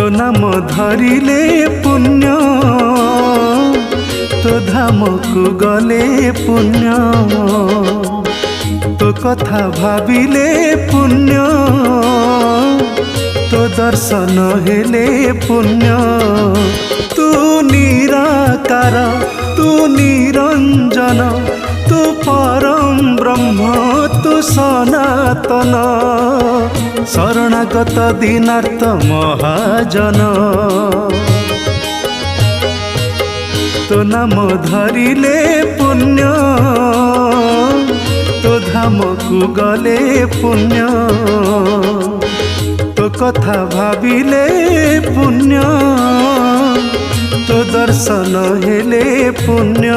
तो नाम धरिले पुण्य तो धाम को गले पुण्य तो कथा भाविले पुण्य तो दर्शन हेले पुण्य तू निराकार तू निरंजन तू परम ब्रह्म तू सनातन शरणागत दीनार्थ महाजन तो नाम धरिले पुण्य तो धाम को गले पुण्य तो कथा भाविले पुण्य तो दर्शन हेले पुण्य।